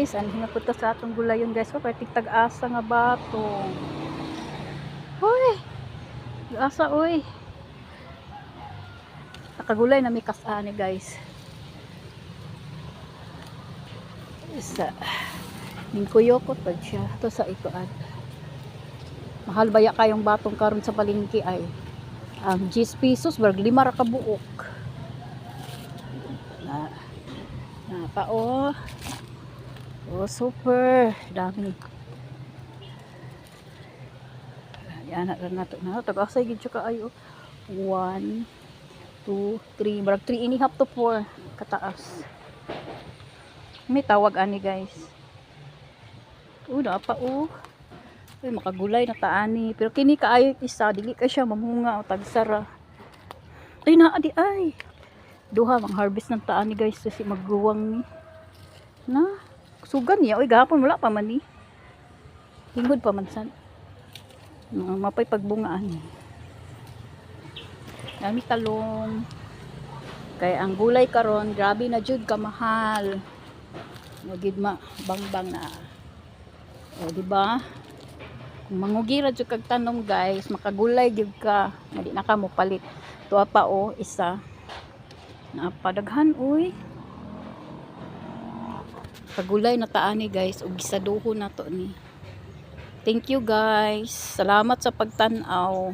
guys, anhin na po ta sa atong gulayon guys. So, kaya tigtag-asa nga bato. Hoy! Asa, oy. Nakagulay na may kasani guys. Isa. Ningkuyokot pa siya. Ito sa itoan. Mahal baya kayong batong karon sa palengke ay. Ang 10 pesos, barg 5 ra ka buok. Pa oh. Oh, super. Dami. Yan na to na. Tagasay gid siya kaayo. 1 2 3, barag 3.5 to 4 kataas. May tawag ani guys. Na pa oh. Ay makagulay na taani. Pero kini kaayo isa, dili ka siya mamunga o tagsara. Ay naa di ay. Duha mang harvest ng taani guys kasi magguwang ni. Na sugan niya. Oy gahapon wala pa man ni. Hingod pa man san. Mapay pagbungaan. Dami talong. Kaya ang gulay karon grabe na jud kamahal. Magid ma bangbang na. O di ba? Kung mangugira jud kag tanom guys, makagulay jud ka, hindi na ka mo palit. Tuwa pa o isa. Napadaghan uy. Kagulay na taani guys, ug gisaduho na to ni. Thank you guys. Salamat sa pagtan-aw.